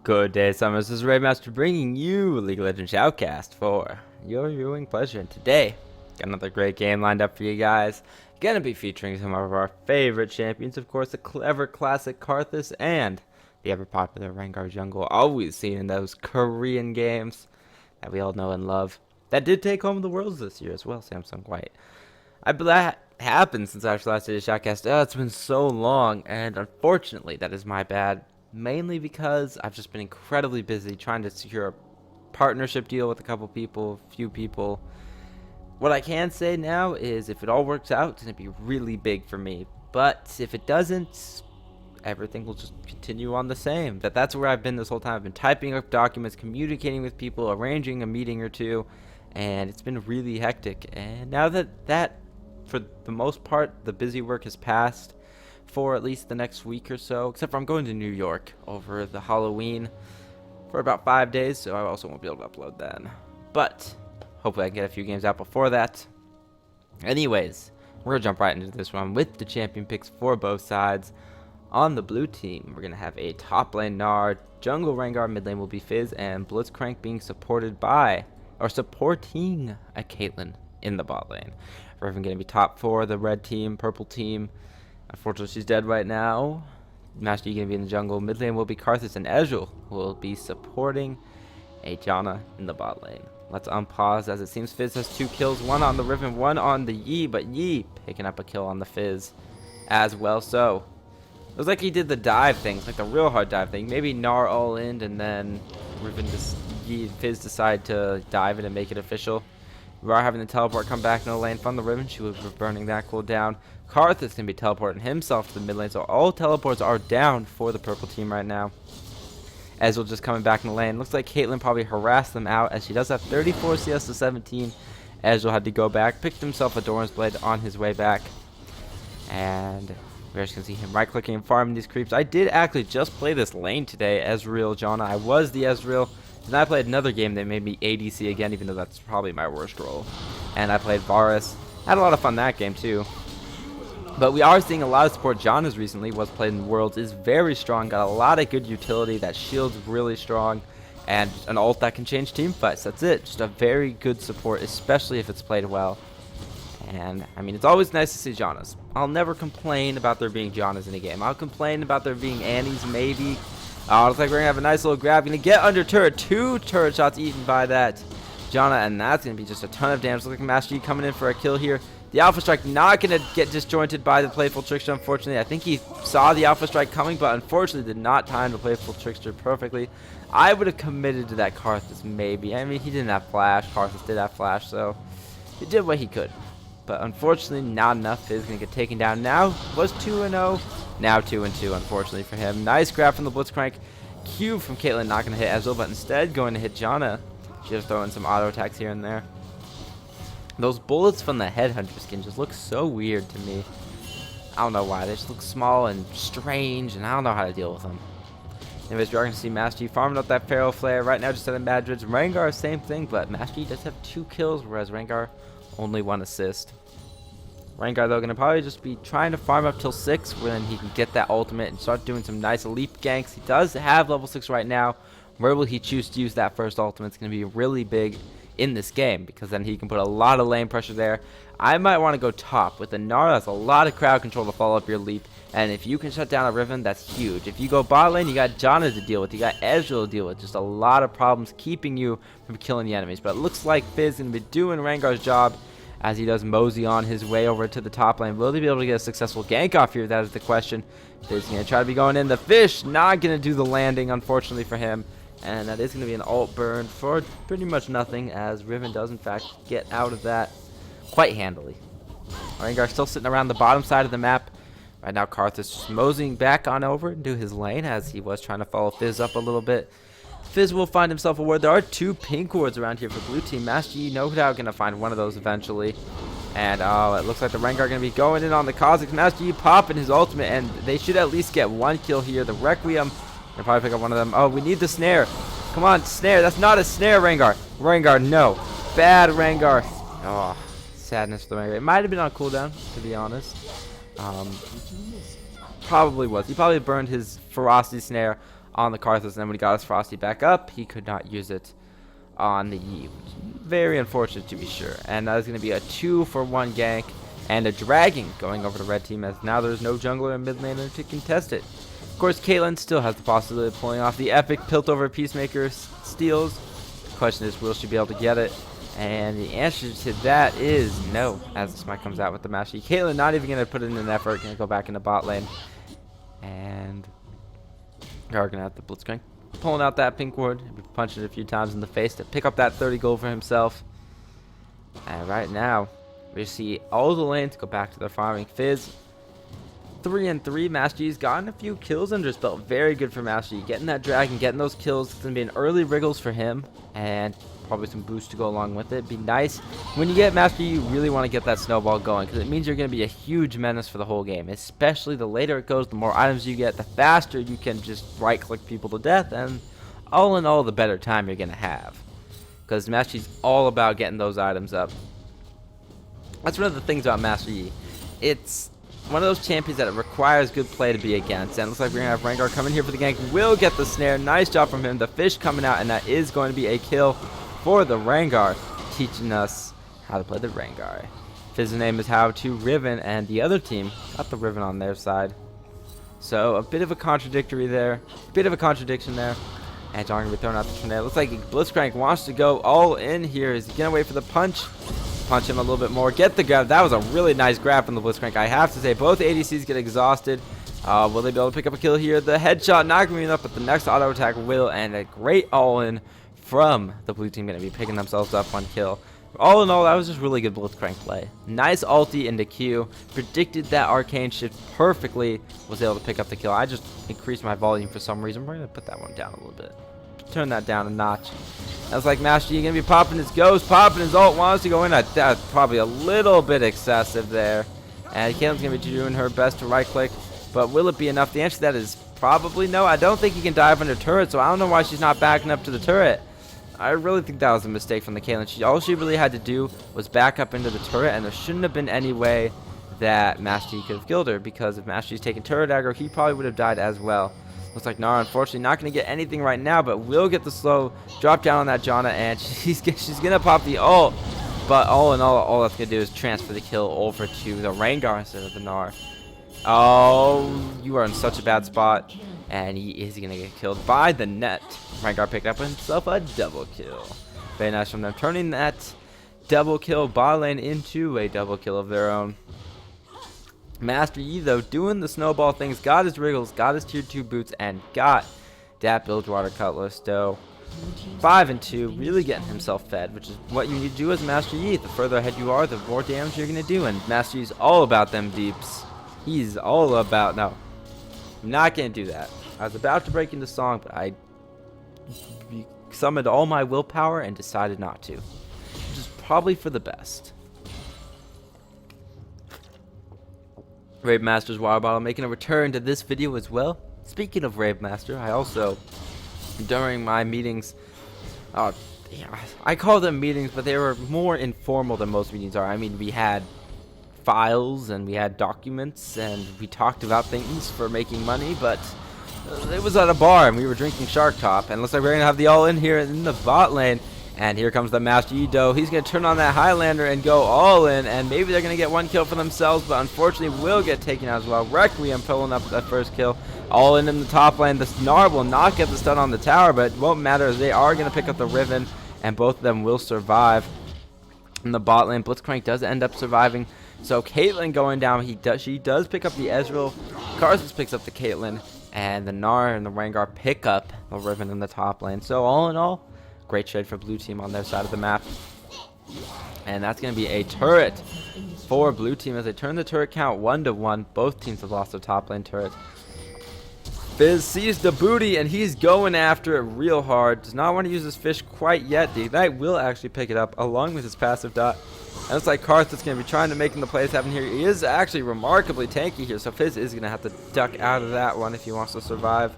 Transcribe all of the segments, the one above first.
Good day, Summers. This is Raidmaster bringing you League of Legends Shoutcast for your viewing pleasure. And today, got another great game lined up for you guys. Gonna be featuring some of our favorite champions, of course, the clever classic Karthus and the ever-popular Rengar jungle, always seen in those Korean games that we all know and love. That did take home the Worlds this year as well, Samsung White. I believe that happened since our last day of Shoutcast. Oh, it's been so long, and unfortunately, that is my bad. Mainly because I've just been incredibly busy trying to secure a partnership deal with a few people. What I can say now is if it all works out, it's going to be really big for me. But if it doesn't, everything will just continue on the same. That's where I've been this whole time. I've been typing up documents, communicating with people, arranging a meeting or two, and it's been really hectic. And now that for the most part, the busy work has passed, for at least the next week or so, except for I'm going to New York over the Halloween for about 5 days, so I also won't be able to upload then. But hopefully I can get a few games out before that. Anyways, we're going to jump right into this one with the champion picks for both sides. On the blue team, we're going to have a top lane Gnar, jungle Rengar, mid lane will be Fizz, and Blitzcrank being supporting a Caitlyn in the bot lane. Riven going to be top 4, the red team, purple team. Unfortunately, she's dead right now. Master Yi going to be in the jungle. Mid lane will be Karthus, and Ezreal will be supporting a Janna in the bot lane. Let's unpause as it seems Fizz has 2 kills, 1 on the Riven, 1 on the Yi, but Yi picking up a kill on the Fizz as well. So, it was like he did the dive things, like the real hard dive thing. Maybe Gnar all in, and then Riven Fizz decide to dive it and make it official. We are having the teleport come back in the lane from the Riven. She was burning that cooldown. Karthus can be teleporting himself to the mid lane, so all teleports are down for the purple team right now. Ezreal just coming back in the lane. Looks like Caitlyn probably harassed them out, as she does have 34 CS to 17. Ezreal had to go back, picked himself a Doran's Blade on his way back. And we're just going to see him right-clicking and farming these creeps. I did actually just play this lane today, Ezreal, Janna. I was the Ezreal. Then I played another game that made me ADC again, even though that's probably my worst role. And I played Varus. Had a lot of fun that game too. But we are seeing a lot of support. Janna's recently was played in Worlds, is very strong, got a lot of good utility. That shield's really strong, and an ult that can change team fights. That's it. Just a very good support, especially if it's played well. And I mean, it's always nice to see Janna's. I'll never complain about there being Janna's in a game. I'll complain about there being Annie's maybe. Oh, looks like we're gonna have a nice little grab. Gonna get under turret. 2 turret shots eaten by that Janna, and that's gonna be just a ton of damage. Looking like Master Yi coming in for a kill here. The Alpha Strike not going to get disjointed by the Playful Trickster, unfortunately. I think he saw the Alpha Strike coming, but unfortunately did not time the Playful Trickster perfectly. I would have committed to that Karthus, maybe. I mean, he didn't have Flash. Karthus did have Flash, so he did what he could. But unfortunately, not enough. Fizz going to get taken down. Now was 2-0. Now 2-2, unfortunately for him. Nice grab from the Blitzcrank. Q from Caitlyn not going to hit Ezreal, but instead going to hit Janna. She just throwing some auto attacks here and there. Those bullets from the Headhunter skin just look so weird to me. I don't know why. They just look small and strange, and I don't know how to deal with them. Anyways, we are going to see Master Yi farming up that Pharaoh Flare. Right now, just setting Madrids. Rengar, same thing, but Master Yi does have 2 kills, whereas Rengar only 1 assist. Rengar, though, going to probably just be trying to farm up till 6, where then he can get that ultimate and start doing some nice leap ganks. He does have level 6 right now. Where will he choose to use that first ultimate? It's going to be really big in this game, because then he can put a lot of lane pressure there. I might want to go top with the Gnar. That's a lot of crowd control to follow up your leap, and if you can shut down a Riven, that's huge. If you go bot lane, you got Janna to deal with, you got Ezreal to deal with. Just a lot of problems keeping you from killing the enemies. But it looks like Fizz is going to be doing Rengar's job as he does mosey on his way over to the top lane. Will he be able to get a successful gank off here? That is the question. Fizz is going to try to be going in. The fish not going to do the landing, unfortunately for him. And that is going to be an ult burn for pretty much nothing, as Riven does, in fact, get out of that quite handily. Rengar still sitting around the bottom side of the map. Right now, Karthus just moseying back on over into his lane, as he was trying to follow Fizz up a little bit. Fizz will find himself a ward. There are 2 pink wards around here for blue team. Master Yi, no doubt, going to find one of those eventually. And, oh, it looks like the Rengar going to be going in on the Kha'Zix. Master Yi popping his ultimate, and they should at least get 1 kill here. The Requiem... I'll probably pick up one of them. Oh, we need the snare. Come on, snare. That's not a snare, Rengar. Rengar, no. Bad Rengar. Oh, sadness for the Rengar. It might have been on cooldown, to be honest. Probably was. He probably burned his Ferocity snare on the Karthus, and then when he got his Frosty back up, he could not use it on the Yi, which is very unfortunate to be sure. And that is going to be a 2-for-1 gank and a dragging going over to red team, as now there's no jungler and mid laner to contest it. Of course, Caitlyn still has the possibility of pulling off the epic Piltover Peacemaker steals. The question is, will she be able to get it? And the answer to that is no, as the smite comes out with the Mastery. Caitlyn not even going to put in an effort, going to go back into bot lane. And we are going to have the Blitzcrank pulling out that pink ward, punching it a few times in the face to pick up that 30 gold for himself. And right now, we see all the lanes go back to their farming. Fizz, 3-3. Master Yi's gotten a few kills under his belt. Very good for Master Yi. Getting that dragon, getting those kills. It's going to be an early wriggles for him. And probably some boost to go along with it. Be nice. When you get Master Yi, you really want to get that snowball going, because it means you're going to be a huge menace for the whole game. Especially the later it goes, the more items you get, the faster you can just right-click people to death. And all in all, the better time you're going to have. Because Master Yi's all about getting those items up. That's one of the things about Master Yi. It's one of those champions that it requires good play to be against. And it looks like we're going to have Rengar coming here for the gank. Will get the snare. Nice job from him. The fish coming out, and that is going to be a kill for the Rengar, teaching us how to play the Rengar. His name is How to Riven, and the other team got the Riven on their side. So a bit of a contradiction there. And John going to be throwing out the tornado. Looks like Blitzcrank wants to go all in here. Is he going to wait for the punch? Punch him a little bit more. Get the grab. That was a really nice grab from the Blitzcrank. I have to say, both ADCs get exhausted. Will they be able to pick up a kill here? The headshot not going to be enough, but the next auto attack will. And a great all-in from the blue team, going to be picking themselves up on kill. All in all, that was just really good Blitzcrank play. Nice ulti into Q. Predicted that arcane shift perfectly. Was able to pick up the kill. I just increased my volume for some reason. We're going to put that one down a little bit. Turn that down a notch. That's like Master Yi going to be popping his ghost, popping his ult, wants to go in. That's probably a little bit excessive there. And Caitlin's going to be doing her best to right click. But will it be enough? The answer to that is probably no. I don't think he can dive under turret, so I don't know why she's not backing up to the turret. I really think that was a mistake from the Caitlyn. All she really had to do was back up into the turret, and there shouldn't have been any way that Master Yi could have killed her, because if Master Yi's taken turret aggro, he probably would have died as well. Looks like Nara, unfortunately, not going to get anything right now, but will get the slow drop down on that Janna, and she's going to pop the ult. But all in all that's going to do is transfer the kill over to the Rengar instead of the Nara. Oh, you are in such a bad spot, and he is going to get killed by the net. Rengar picked up himself a double kill. Very nice from them, turning that double kill bot lane into a double kill of their own. Master Yi, though, doing the snowball things, got his wriggles, got his tier 2 boots, and got that Bilgewater Cutlass. So 5-2, really getting himself fed, which is what you need to do as Master Yi. The further ahead you are, the more damage you're going to do, and Master Yi's all about them deeps. He's all about, no, I'm not going to do that. I was about to break into song, but I summoned all my willpower and decided not to, which is probably for the best. Rave Master's water bottle making a return to this video as well. Speaking of Rave Master, I also, during my meetings, I call them meetings, but they were more informal than most meetings are. I mean, we had files and we had documents and we talked about things for making money, but it was at a bar and we were drinking Shark Top, and it looks like we're going to have the all-in here in the bot lane. And here comes the Master Yi, though. He's going to turn on that Highlander and go all in. And maybe they're going to get one kill for themselves, but unfortunately will get taken out as well. Requiem pulling up that first kill. All in the top lane. The Snar will not get the stun on the tower, but it won't matter as they are going to pick up the Riven. And both of them will survive. In the bot lane, Blitzcrank does end up surviving. So Caitlyn going down. She does pick up the Ezreal. Karthus picks up the Caitlyn. And the Gnar and the Rengar pick up the Riven in the top lane. So all in all, great trade for blue team on their side of the map. And that's going to be a turret for blue team as they turn the turret count 1-1. Both teams have lost their top lane turret. Fizz sees the booty and he's going after it real hard. Does not want to use his fish quite yet. The Ignite will actually pick it up along with his passive dot. And it's like Karthus is going to be trying to make him the plays happen here. He is actually remarkably tanky here, so Fizz is going to have to duck out of that one if he wants to survive.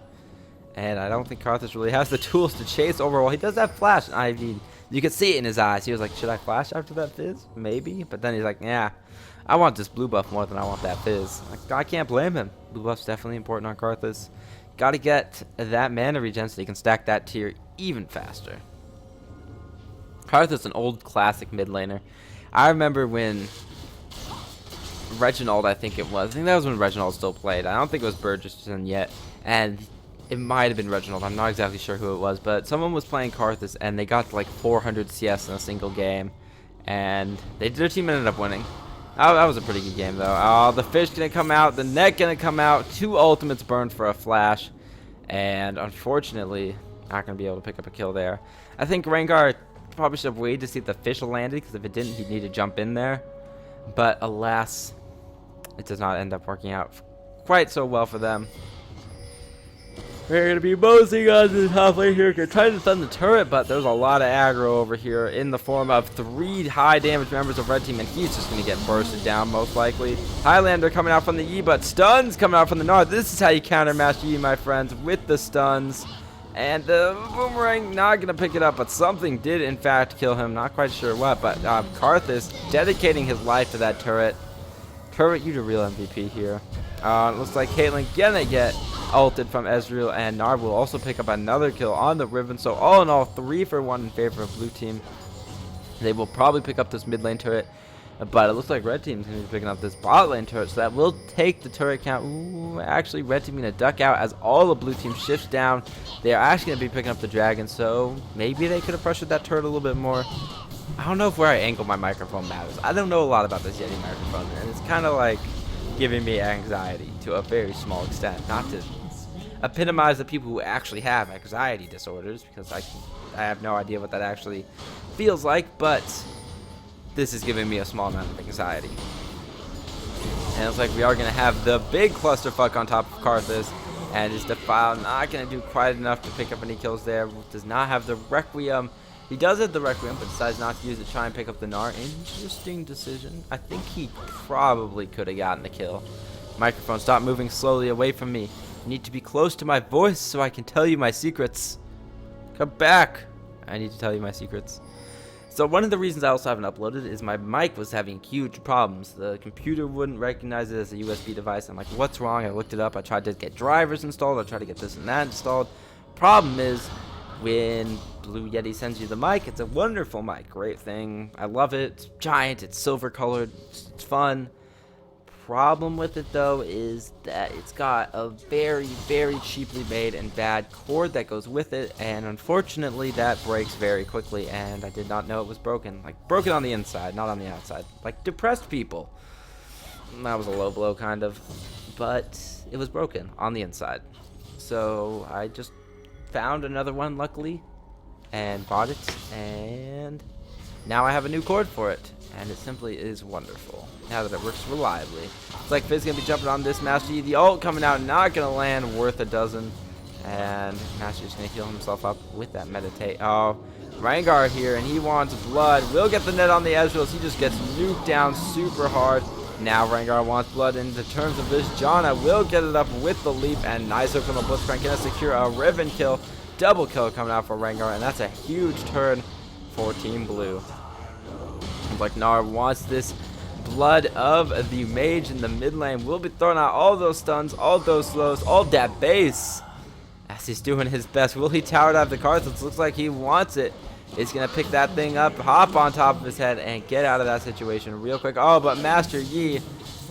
And I don't think Karthus really has the tools to chase overall. He does have flash. I mean, You could see it in his eyes. He was like, should I flash after that Fizz? Maybe. But then he's like, yeah, I want this blue buff more than I want that Fizz. Like, I can't blame him. Blue buff's definitely important on Karthus. Got to get that mana regen so you can stack that tier even faster. Karthus, an old classic mid laner. I remember when Reginald, I think that was when Reginald still played. I don't think it was Burgesson yet. And it might have been Reginald. I'm not exactly sure who it was. But someone was playing Karthus and they got like 400 CS in a single game. And their team ended up winning. Oh, that was a pretty good game, though. Oh, the fish gonna come out, the net gonna come out, 2 ultimates burned for a flash, and unfortunately, not gonna be able to pick up a kill there. I think Rengar probably should have waited to see if the fish landed, because if it didn't, he'd need to jump in there. But alas, it does not end up working out quite so well for them. We're going to be moseying on the top lane here. Trying to stun the turret, but there's a lot of aggro over here in the form of 3 high damage members of red team, and he's just going to get bursted down most likely. Highlander coming out from the E, but stuns coming out from the north. This is how you counter match E, my friends, with the stuns. And the boomerang not going to pick it up, but something did in fact kill him. Not quite sure what, but Karthus dedicating his life to that turret. Turret, you the real MVP here. Looks like Caitlyn gonna get ulted from Ezreal, and Narv will also pick up another kill on the Riven. So all in all, 3 for 1 in favor of blue team. They will probably pick up this mid lane turret, but it looks like red team's gonna be picking up this bot lane turret, so that will take the turret count. Ooh, actually red team gonna duck out as all the blue team shifts down. They are actually gonna be picking up the dragon, so maybe they could have pressured that turret a little bit more. I don't know if where I angle my microphone matters. I don't know a lot about this Yeti microphone, and it's kind of like giving me anxiety to a very small extent. Not to epitomize the people who actually have anxiety disorders, because I have no idea what that actually feels like, but this is giving me a small amount of anxiety. And it looks like we are going to have the big clusterfuck on top of Karthus, and his Defile not going to do quite enough to pick up any kills there. Does not have the Requiem. He does have the Requiem, but decides not to use it to try and pick up the Gnar. Interesting decision. I think he probably could have gotten the kill. Microphone, stop moving slowly away from me. You need to be close to my voice so I can tell you my secrets. Come back. I need to tell you my secrets. So one of the reasons I also haven't uploaded is my mic was having huge problems. The computer wouldn't recognize it as a USB device. I'm like, what's wrong? I looked it up. I tried to get drivers installed. I tried to get this and that installed. Problem is, when Blue Yeti sends you the mic, it's a wonderful mic. Great thing. I love it. It's giant. It's silver colored. It's fun. Problem with it, though, is that it's got a very, very cheaply made and bad cord that goes with it, and unfortunately that breaks very quickly, and I did not know it was broken. Like, broken on the inside, not on the outside. Like depressed people. That was a low blow, kind of. But it was broken on the inside. So I just found another one, luckily, and bought it, and now I have a new cord for it, and it simply is wonderful now that it works reliably. It's like Fizz gonna be jumping on this Master Yi. The ult coming out, not gonna land, worth a dozen, and Master's gonna heal himself up with that meditate. Oh, Rengar here, and he wants blood. Will get the net on the Ezreal as he just gets nuked down super hard. Now Rengar wants blood, and in terms of this, Janna will get it up with the leap, and nice hook from the Blitzcrank. Gonna secure a Riven kill. Double kill coming out for Rengar, and that's a huge turn for Team Blue. Like Gnar wants this blood of the mage in the mid lane. Will be throwing out all those stuns, all those slows, all that base. As he's doing his best. Will he tower dive the Karthus? Looks like he wants it. He's going to pick that thing up, hop on top of his head, and get out of that situation real quick. Oh, but Master Yi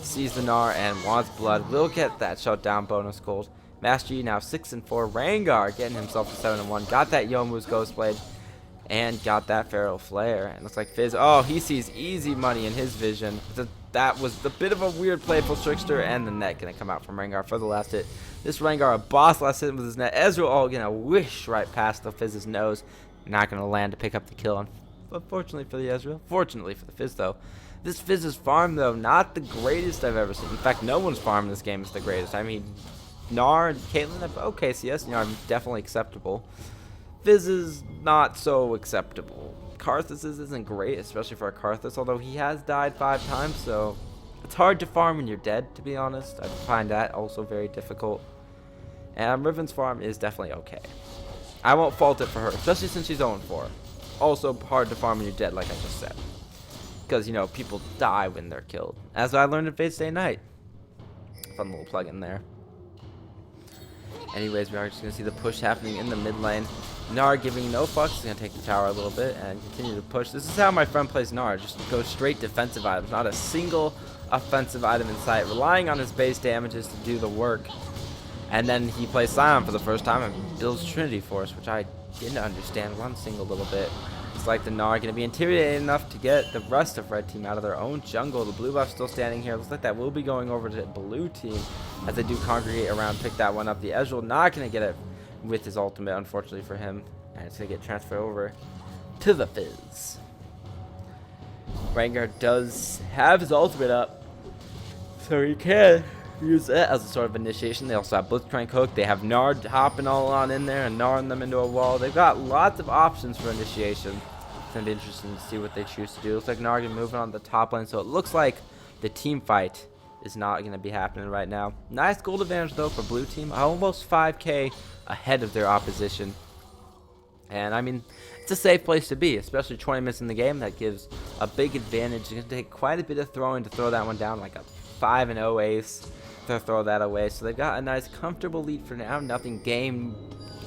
sees the Gnar and wants blood. Will get that shutdown bonus gold. Master Yi now 6-4. Rengar getting himself to 7-1. Got that Youmuu's Ghostblade. And got that Feral Flare. And looks like Fizz, oh, he sees easy money in his vision. That was a bit of a weird playful trickster, and the net gonna come out from Rengar for the last hit. This Rengar, a boss last hit with his net. Ezreal, oh, gonna wish right past the Fizz's nose. Not gonna land to pick up the kill. Unfortunately for the Ezreal. Fortunately for the Fizz, though. This Fizz's farm, though, not the greatest I've ever seen. In fact, no one's farm in this game is the greatest. I mean, Gnar and Caitlyn have okay CS. Gnar definitely acceptable. Fizz is not so acceptable. Karthus isn't great, especially for a Karthus, although he has died 5 times, so it's hard to farm when you're dead, to be honest. I find that also very difficult. And Riven's farm is definitely okay. I won't fault it for her, especially since she's 0-4. also hard to farm when you're dead, like I just said. Because, you know, people die when they're killed. As I learned in Fate Stay Night. Fun little plug in there. Anyways, we are just going to see the push happening in the mid lane. Gnar giving no fucks. He's going to take the tower a little bit and continue to push. This is how my friend plays Gnar. Just goes straight defensive items. Not a single offensive item in sight. Relying on his base damages to do the work. And then he plays Scion for the first time and builds Trinity Force, which I didn't understand one single little bit. It's like the Gnar going to be intimidated enough to get the rest of red team out of their own jungle. The blue buff still standing here. Looks like that will be going over to blue team as they do congregate around, pick that one up. The Ezreal not going to get it with his ultimate, unfortunately for him. And it's going to get transferred over to the Fizz. Rengar does have his ultimate up, so he can use it as a sort of initiation. They also have Blitzcrank Hook. They have Nard hopping all on in there and Narding them into a wall. They've got lots of options for initiation. It's going to be interesting to see what they choose to do. Looks like Nard is moving on the top lane, so it looks like the team fight is not going to be happening right now. Nice gold advantage, though, for blue team. Almost 5k ahead of their opposition. And, I mean, it's a safe place to be, especially 20 minutes in the game. That gives a big advantage. It's going to take quite a bit of throwing to throw that one down, like a 5-0 ace to throw that away. So they've got a nice comfortable lead for now. Nothing game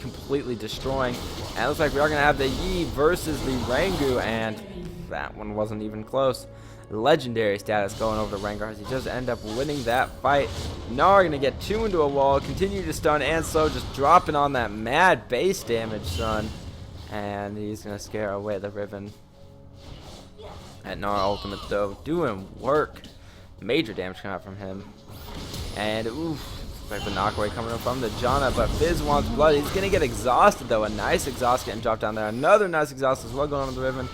completely destroying. And it looks like we are going to have the Yi versus the Rangu, and that one wasn't even close. Legendary status going over to Rengar as he does end up winning that fight. Gnar going to get 2 into a wall, continue to stun, and so just dropping on that mad base damage, son. And he's going to scare away the Riven. And Gnar ultimate, though, doing work. Major damage coming out from him. And, oof, like the knockaway coming up from the Janna, but Fizz wants blood. He's going to get exhausted, though. A nice exhaust getting dropped down there. Another nice exhaust as well going on with the Riven.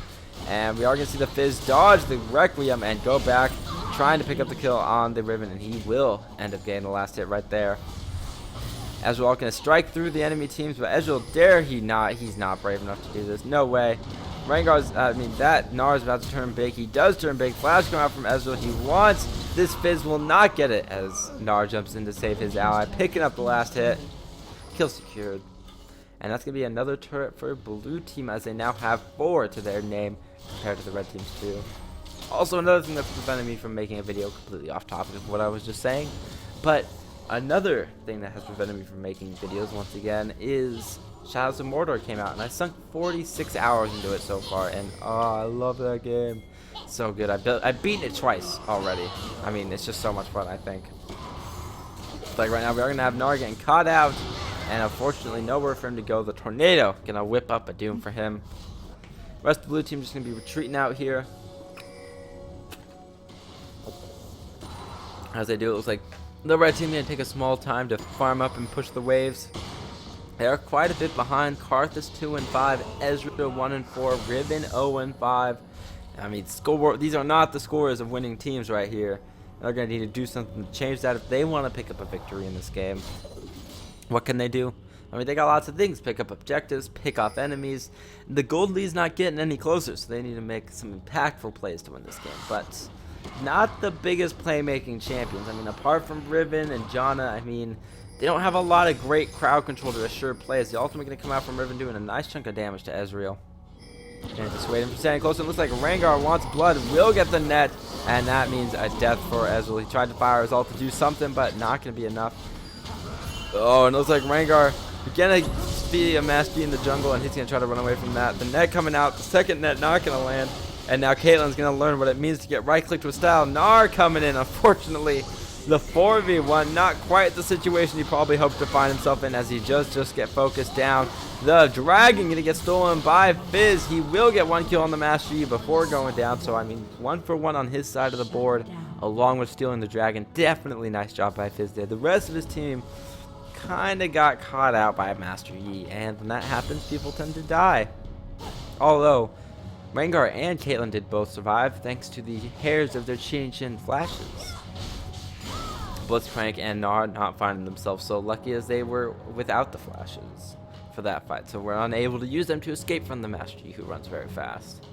And we are going to see the Fizz dodge the Requiem and go back, trying to pick up the kill on the Riven, and he will end up getting the last hit right there. Ezreal going to strike through the enemy teams, but Ezreal dare he not. He's not brave enough to do this. No way. Rengar's, that Gnar is about to turn big. He does turn big. Flash coming out from Ezreal. He wants. This Fizz will not get it as Gnar jumps in to save his ally, picking up the last hit. Kill secured. And that's going to be another turret for blue team as they now have 4 to their name compared to the red team's 2. Also, another thing that's prevented me from making a video completely off topic of what I was just saying, but another thing that has prevented me from making videos once again is Shadows of Mordor came out, and I sunk 46 hours into it so far, and oh, I love that game. So good. I've beaten it twice already. I mean, it's just so much fun, I think. Like right now, we are going to have Gnar getting caught out, and unfortunately nowhere for him to go. The tornado going to whip up a doom for him. Rest of the blue team just going to be retreating out here. As they do, it looks like the red team going to take a small time to farm up and push the waves. They are quite a bit behind. Karthus 2-5, Ezreal 1-4, Riven 0-5. I mean, these are not the scores of winning teams right here. They're going to need to do something to change that if they want to pick up a victory in this game. What can they do? I mean, they got lots of things. Pick up objectives, pick off enemies. The gold lead's not getting any closer, so they need to make some impactful plays to win this game. But not the biggest playmaking champions. I mean, apart from Riven and Janna, I mean, they don't have a lot of great crowd control to assure plays. The ultimate going to come out from Riven doing a nice chunk of damage to Ezreal. And just waiting for standing close. It looks like Rengar wants blood, will get the net, and that means a death for Ezreal. He tried to fire his ult to do something, but not going to be enough. Oh, and it looks like Rengar going to be a mastery in the jungle, and he's going to try to run away from that. The net coming out, the second net not going to land, and now Caitlyn's going to learn what it means to get right-clicked with style. Gnar coming in, unfortunately. The 4v1, not quite the situation he probably hoped to find himself in as he just get focused down. The dragon going to get stolen by Fizz. He will get 1 kill on the Master Yi before going down. So, I mean, 1 for 1 on his side of the board, along with stealing the dragon. Definitely nice job by Fizz there. The rest of his team kind of got caught out by Master Yi. And when that happens, people tend to die. Although, Rengar and Caitlyn did both survive thanks to the hairs of their Chin flashes. Blitzcrank and Gnar not finding themselves so lucky as they were without the flashes for that fight, so we're unable to use them to escape from the Master Yi, who runs very fast.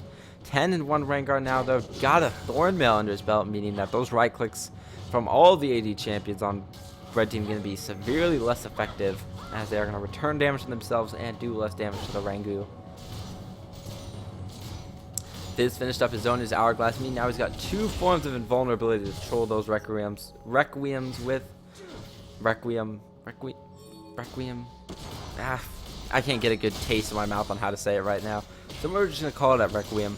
10-1 Rengar now, though, got a Thornmail under his belt, meaning that those right clicks from all the AD champions on red team are going to be severely less effective, as they are going to return damage to themselves and do less damage to the Rangu. Fizz finished up his own, his Hourglass Me. Now he's got 2 forms of invulnerability to control those Requiems with. Requiem. I can't get a good taste in my mouth on how to say it right now. So we're just going to call it a Requiem.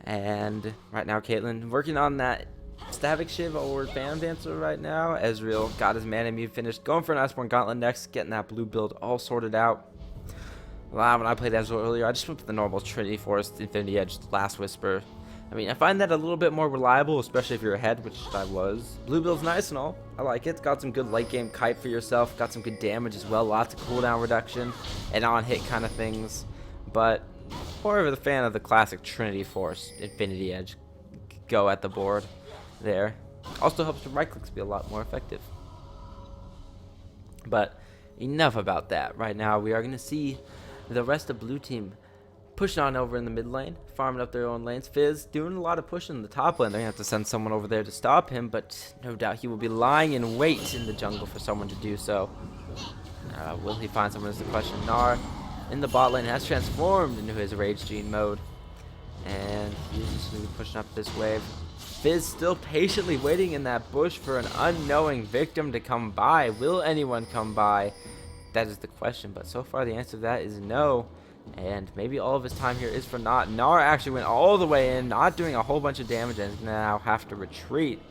And right now, Caitlyn working on that Static Shiv or Phantom Dancer right now. Ezreal got his Mana Mute finished. Going for an Iceborne Gauntlet next. Getting that blue build all sorted out. When I played Ezreal earlier, I just went with the normal Trinity Force, Infinity Edge, Last Whisper. I mean, I find that a little bit more reliable, especially if you're ahead, which I was. Blue build's nice and all. I like it. It's got some good late game kite for yourself. Got some good damage as well. Lots of cooldown reduction and on hit kind of things. But more of a fan of the classic Trinity Force, Infinity Edge. Go at the board there. Also helps the right clicks be a lot more effective. But enough about that. Right now, we are going to see the rest of blue team pushing on over in the mid lane, farming up their own lanes. Fizz doing a lot of pushing in the top lane. They're going to have to send someone over there to stop him, but no doubt he will be lying in wait in the jungle for someone to do so. Will he find someone is the question. Gnar in the bot lane has transformed into his Rage Gene mode, and he's just going to be pushing up this wave. Fizz still patiently waiting in that bush for an unknowing victim to come by. Will anyone come by? That is the question, but so far the answer to that is no. And maybe all of his time here is for naught. Gnar actually went all the way in, not doing a whole bunch of damage, and now have to retreat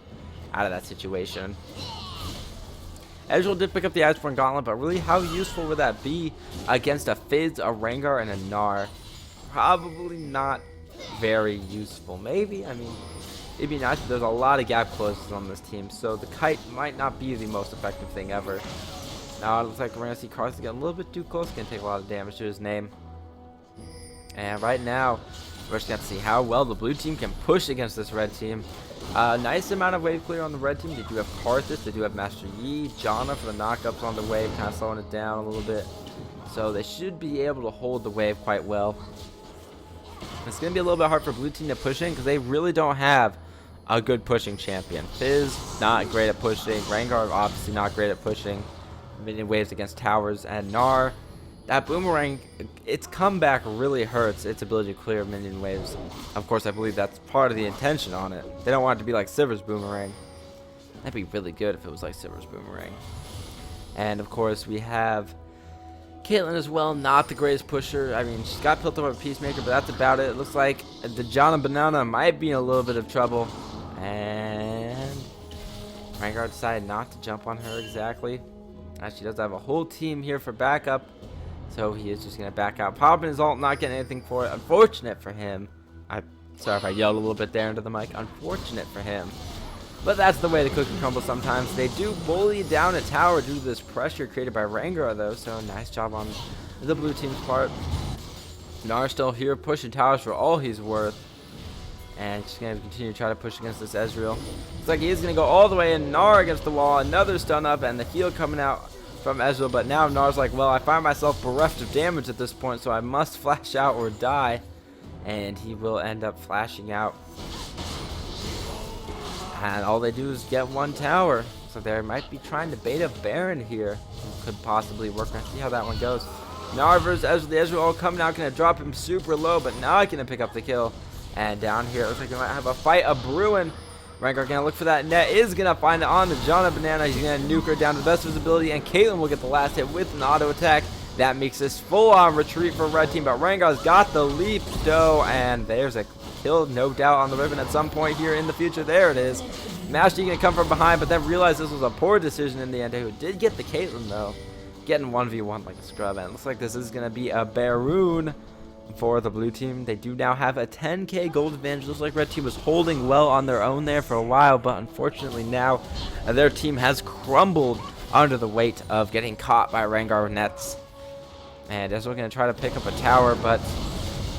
out of that situation. Ezreal did pick up the Iceborne Gauntlet, but really how useful would that be against a Fizz, a Rengar, and a Gnar? Probably not very useful. Maybe, I mean, it'd be nice, but there's a lot of gap closes on this team, so the kite might not be the most effective thing ever. Now it looks like we're going to see Karthus get a little bit too close. Going to take a lot of damage to his name. And right now, we're just going to see how well the blue team can push against this red team. Nice amount of wave clear on the red team. They do have Karthus. They do have Master Yi. Janna for the knockups on the wave, kind of slowing it down a little bit. So they should be able to hold the wave quite well. It's going to be a little bit hard for blue team to push in because they really don't have a good pushing champion. Fizz, not great at pushing. Rengar, obviously not great at pushing. Minion waves against towers, and Gnar, that boomerang, its comeback really hurts its ability to clear minion waves. Of course, I believe that's part of the intention on it. They don't want it to be like Sivir's boomerang. That'd be really good if it was like Sivir's boomerang. And of course, we have Caitlyn as well, not the greatest pusher. I mean, she's got built up a Peacemaker, but that's about it. It looks like the Janna Banana might be in a little bit of trouble. And Rengar decided not to jump on her exactly. She does have a whole team here for backup, so he is just going to back out. Popping his ult, not getting anything for it. Unfortunate for him. Sorry if I yelled a little bit there into the mic. Unfortunate for him. But that's the way the cookie crumbles sometimes. They do bully down a tower due to this pressure created by Rengar, though, so nice job on the blue team's part. Gnar still here pushing towers for all he's worth. And he's going to continue to try to push against this Ezreal. Looks like he is going to go all the way in. Gnar against the wall. Another stun up and the heal coming out from Ezreal. But now Gnar's like, well, I find myself bereft of damage at this point, so I must flash out or die. And he will end up flashing out. And all they do is get one tower. So they might be trying to bait a Baron here. Could possibly work. Let's see how that one goes. Gnar versus Ezreal. The Ezreal all coming out. Going to drop him super low, but now I can pick up the kill. And down here, it looks like we might have a fight, a brewing. Rengar gonna look for that net, is gonna find it on the Janna Banana. He's gonna nuke her down to the best of his ability, and Caitlyn will get the last hit with an auto attack. That makes this full-on retreat for red team, but Rengar's got the leap though, and there's a kill, no doubt, on the Riven at some point here in the future. There it is. Master Yi gonna come from behind, but then realized this was a poor decision in the end. Who did get the Caitlyn though, getting 1v1 like a scrub, and it looks like this is gonna be a Baroon for the blue team. They do now have a 10k gold advantage. Looks like red team was holding well on their own there for a while, but unfortunately now their team has crumbled under the weight of getting caught by Rengar nets. And Ezreal going to try to pick up a tower, but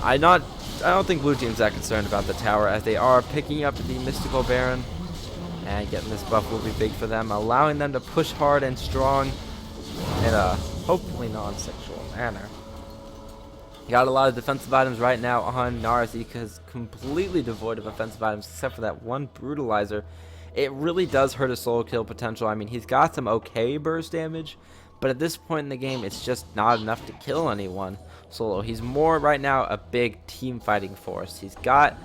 I don't think blue team's that concerned about the tower, as they are picking up the Mystical Baron, and getting this buff will be big for them, allowing them to push hard and strong in a hopefully non-sexual manner. Got a lot of defensive items right now on Gnar. Zika is completely devoid of offensive items except for that one Brutalizer it really does hurt his solo kill potential. I mean, he's got some okay burst damage, but at this point in the game, it's just not enough to kill anyone solo. He's more right now a big team fighting force. He's got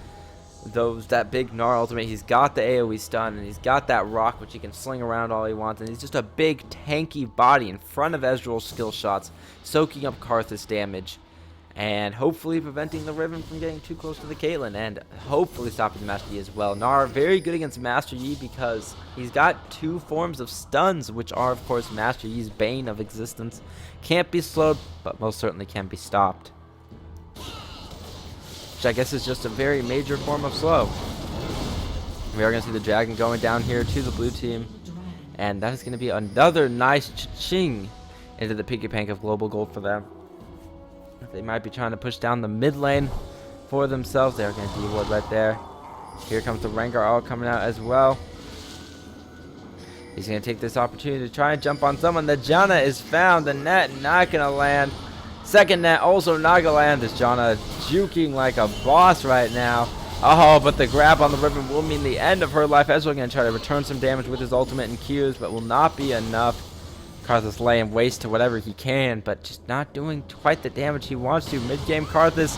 that big Gnar ultimate, he's got the AoE stun, and he's got that rock which he can sling around all he wants, and he's just a big tanky body in front of Ezreal's skill shots, soaking up Karthus damage, and hopefully preventing the Riven from getting too close to the Caitlyn, and hopefully stopping the Master Yi as well. Gnar very good against Master Yi because he's got 2 forms of stuns, which are of course Master Yi's bane of existence. Can't be slowed, but most certainly can be stopped, which I guess is just a very major form of slow. We are going to see the dragon going down here to the blue team, and that is going to be another nice cha-ching into the Pinky Pank of global gold for them. They might be trying to push down the mid lane for themselves. They're going to D-ward right there. Here comes the Rengar all coming out as well. He's going to take this opportunity to try and jump on someone. The Janna is found. The net not going to land. Second net also not going to land. This Janna juking like a boss right now. Oh, but the grab on the Riven will mean the end of her life. Ezreal going to try to return some damage with his ultimate and Qs, but will not be enough. Karthus laying waste to whatever he can, but just not doing quite the damage he wants to. Mid-game Karthus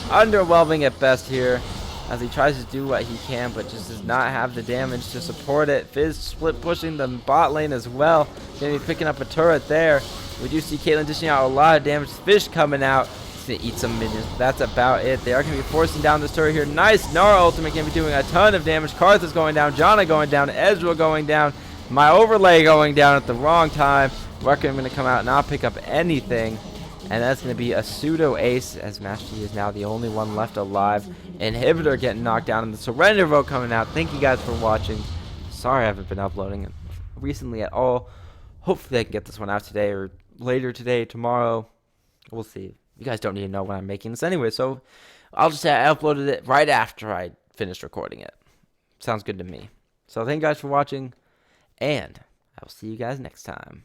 underwhelming at best here as he tries to do what he can, but just does not have the damage to support it. Fizz split pushing the bot lane as well. Going to be picking up a turret there. We do see Caitlyn dishing out a lot of damage. Fish coming out. He's going to eat some minions, but that's about it. They are going to be forcing down this turret here. Nice. Nara ultimate going to be doing a ton of damage. Karthus going down. Janna going down. Ezreal going down. My overlay going down at the wrong time. Rucker going to come out and not pick up anything. And that's going to be a pseudo ace as Master Yi is now the only one left alive. Inhibitor getting knocked down and the surrender vote coming out. Thank you guys for watching. Sorry I haven't been uploading recently at all. Hopefully I can get this one out today or later today, tomorrow. We'll see. You guys don't need to know when I'm making this anyway. So I'll just say I uploaded it right after I finished recording it. Sounds good to me. So thank you guys for watching. And I will see you guys next time.